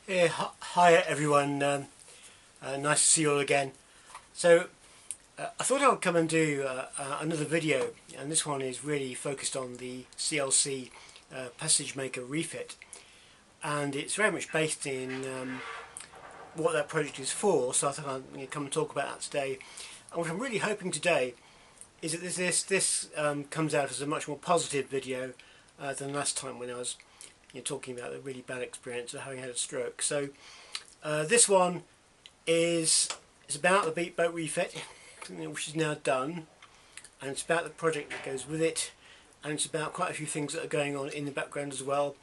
Hi everyone, nice to see you all again. So I thought I would come and do another video, and this one is really focused on the CLC Passagemaker refit, and it's very much based in what that project is for, so I thought I'd come and talk about that today. And what I'm really hoping today is that this comes out as a much more positive video than last time when I was talking about the really bad experience of having had a stroke. So this one is about the beat boat refit, which is now done, and it's about the project that goes with it, and it's about quite a few things that are going on in the background as well,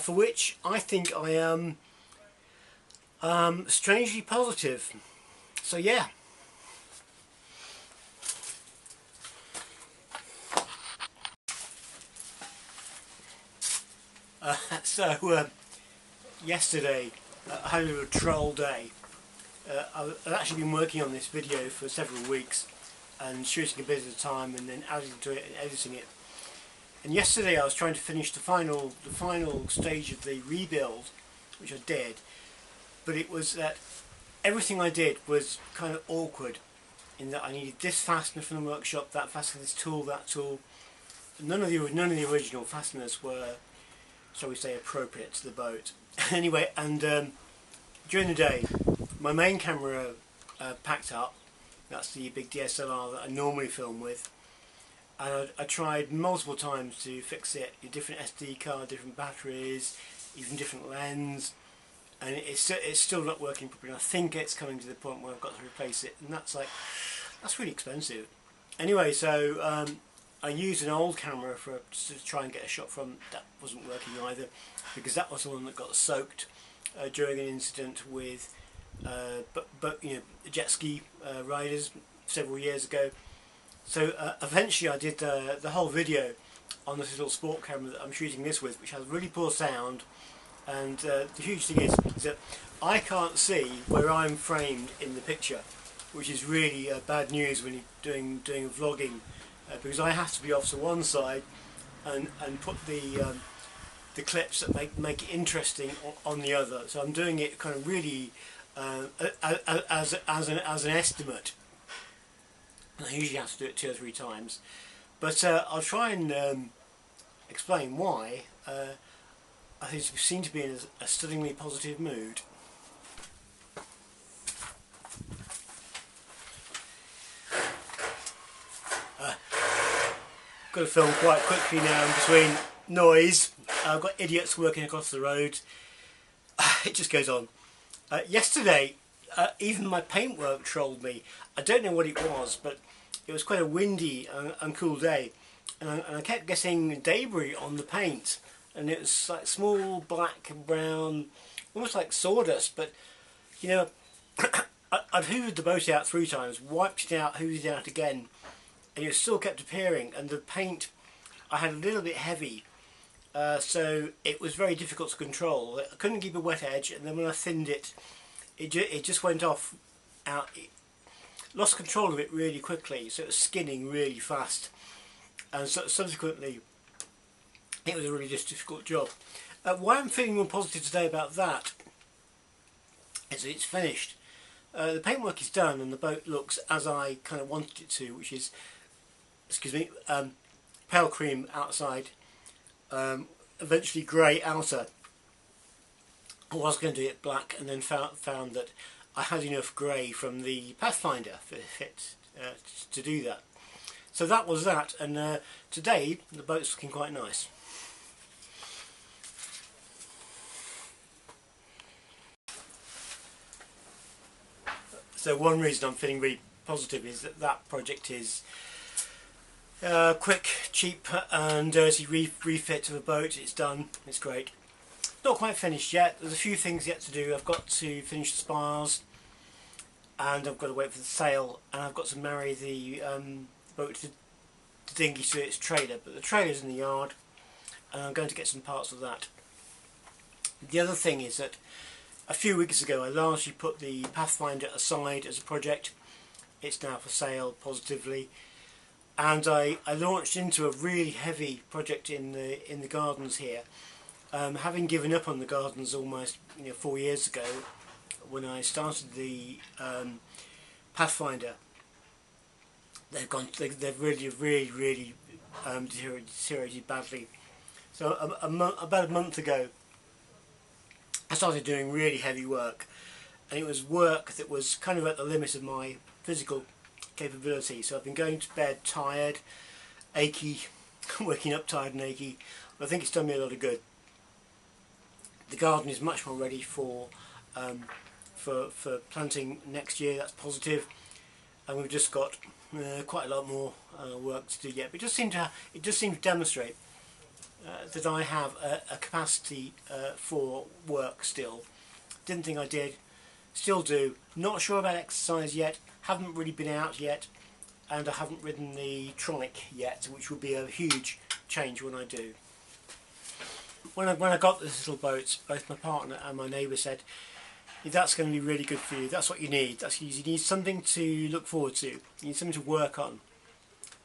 for which I think I am strangely positive. So yeah. Yesterday I had a little troll day. I've actually been working on this video for several weeks and shooting a bit at a time and then adding to it and editing it. And yesterday I was trying to finish the final stage of the rebuild, which I did, but it was that everything I did was kind of awkward in that I needed this fastener from the workshop, that fastener, this tool, that tool. None of the original fasteners were, shall we say, appropriate to the boat. Anyway, and during the day my main camera packed up. That's the big DSLR that I normally film with, and I tried multiple times to fix it, different SD card, different batteries, even different lens, and it's still not working properly. And I think it's coming to the point where I've got to replace it, and that's really expensive. Anyway, so I used an old camera to try and get a shot from. That wasn't working either, because that was the one that got soaked during an incident with jet ski riders several years ago. So eventually I did the whole video on this little sport camera that I'm shooting this with, which has really poor sound, and the huge thing is that I can't see where I'm framed in the picture, which is really bad news when you're doing vlogging, because I have to be off to one side and put the clips that make it interesting on the other. So I'm doing it kind of really as an estimate. And I usually have to do it 2 or 3 times, but I'll try and explain why I seem to be in a stunningly positive mood. Got to film quite quickly now in between noise. I've got idiots working across the road. It just goes on. Yesterday, even my paintwork trolled me. I don't know what it was, but it was quite a windy and cool day, and I kept getting debris on the paint, and it was like small black and brown, almost like sawdust. But you know, I've hoovered the boat out 3 times, wiped it out, hoovered it out again, and it still kept appearing. And the paint I had a little bit heavy, so it was very difficult to control. I couldn't keep a wet edge, and then when I thinned it, it just went off out. It lost control of it really quickly, so it was skinning really fast, and so subsequently it was a really difficult job. Why I'm feeling more positive today about that is that it's finished. The paintwork is done and the boat looks as I kind of wanted it to, which is, excuse me, pale cream outside, eventually grey outer. I was going to do it black, and then found that I had enough grey from the Pathfinder fit to do that. So that was that, and today the boat's looking quite nice. So one reason I'm feeling really positive is that project is quick, cheap and dirty refit of a boat. It's done, it's great. Not quite finished yet, there's a few things yet to do. I've got to finish the spars, and I've got to wait for the sail, and I've got to marry the boat to the dinghy to its trailer, but the trailer's in the yard and I'm going to get some parts of that. The other thing is that a few weeks ago I largely put the Pathfinder aside as a project. It's now for sale positively, and I launched into a really heavy project in the gardens here, having given up on the gardens almost 4 years ago, when I started the Pathfinder, they've really deteriorated badly. So about a month ago, I started doing really heavy work, and it was work that was kind of at the limit of my physical capability. So I've been going to bed tired, achy, waking up tired and achy, but I think it's done me a lot of good. The garden is much more ready for planting next year. That's positive, and we've just got quite a lot more work to do yet. But it just seems to demonstrate that I have a capacity for work still. Didn't think I did, still do. Not sure about exercise yet. Haven't really been out yet, and I haven't ridden the trike yet, which will be a huge change when I do. When I got this little boat, both my partner and my neighbour said, that's going to be really good for you, that's what you need. You need something to look forward to, you need something to work on.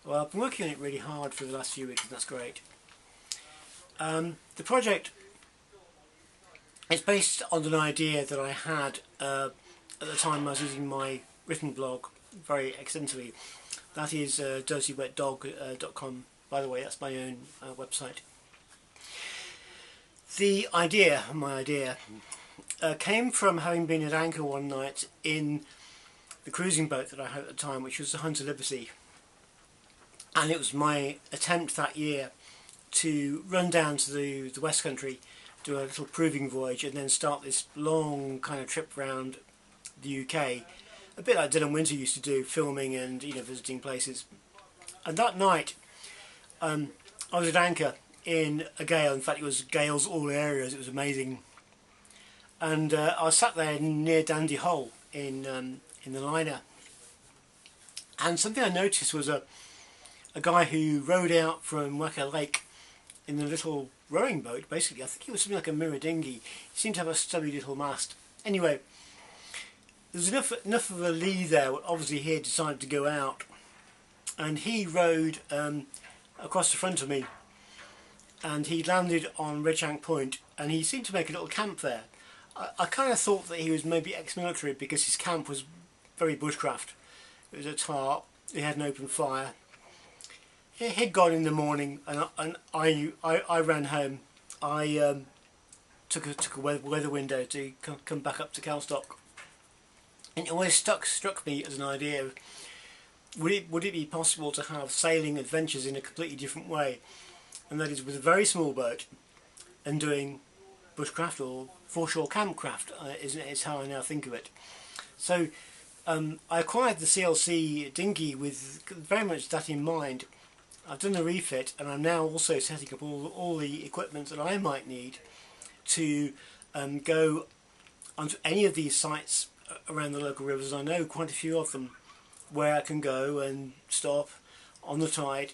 Well, I've been working on it really hard for the last few weeks, and that's great. The project is based on an idea that I had at the time I was using my written blog very extensively. That is dirtywetdog.com. By the way, that's my own website. My idea, came from having been at anchor one night in the cruising boat that I had at the time, which was the Hunter Liberty. And it was my attempt that year to run down to the West Country, do a little proving voyage, and then start this long kind of trip around the UK, a bit like Dylan Winter used to do, filming and visiting places. And that night, I was at anchor in a gale. In fact, it was gales all areas. It was amazing. And I was sat there near Dandy Hull in the liner, and something I noticed was a guy who rowed out from Weka Lake in a little rowing boat. Basically, I think it was something like a mirror dinghy. He seemed to have a stubby little mast. Anyway, there was enough of a lee there. Obviously, he had decided to go out, and he rowed across the front of me, and he landed on Redshank Point, and he seemed to make a little camp there. I kind of thought that he was maybe ex-military, because his camp was very bushcraft. It was a tarp, he had an open fire. He'd gone in the morning, and I ran home. I took a weather window to come back up to Calstock, and it always struck me as an idea of, would it be possible to have sailing adventures in a completely different way, and that is with a very small boat and doing bushcraft or foreshore campcraft is how I now think of it. So I acquired the CLC dinghy with very much that in mind. I've done the refit, and I'm now also setting up all the equipment that I might need to go onto any of these sites around the local rivers. I know quite a few of them where I can go and stop on the tide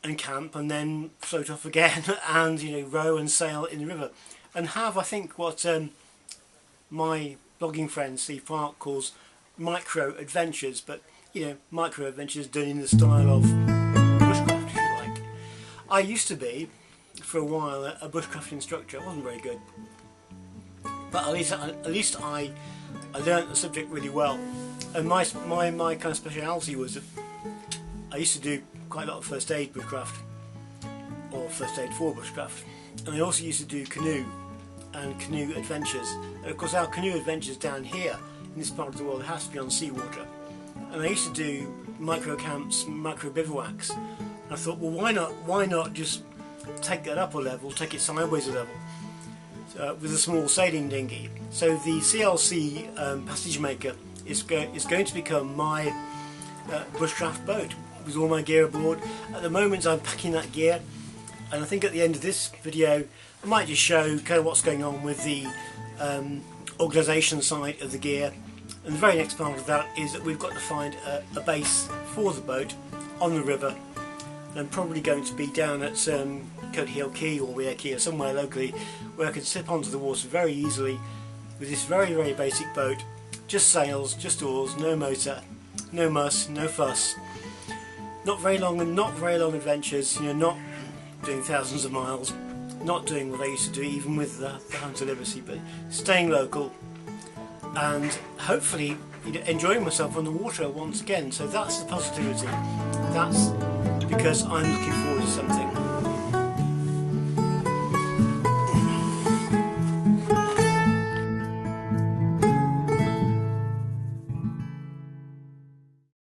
and camp, and then float off again and row and sail in the river, and have, I think, what my blogging friend Steve Park calls micro adventures, but micro adventures done in the style of bushcraft, if you like. I used to be, for a while, a bushcraft instructor. I wasn't very good, but at least I learnt the subject really well. And my kind of speciality was that I used to do quite a lot of first aid bushcraft, or first aid for bushcraft, and I also used to do canoe and canoe adventures. And of course, our canoe adventures down here in this part of the world has to be on seawater, and I used to do micro camps, micro bivouacs. And I thought, well, why not just take that up a level, take it sideways a level, with a small sailing dinghy. So the CLC Passagemaker is going to become my bushcraft boat with all my gear aboard. At the moment I'm packing that gear, and I think at the end of this video I might just show kind of what's going on with the organisation side of the gear. And the very next part of that is that we've got to find a base for the boat on the river, and I'm probably going to be down at Coat Hill Quay or Weir Quay or somewhere locally where I can slip onto the water very easily with this very, very basic boat. Just sails, just oars, no motor, no muss, no fuss. Not very long adventures, not doing thousands of miles. not doing what I used to do, even with the Hunter Liberty, but staying local and hopefully, you know, enjoying myself on the water once again. So that's the positivity. That's because I'm looking forward to something.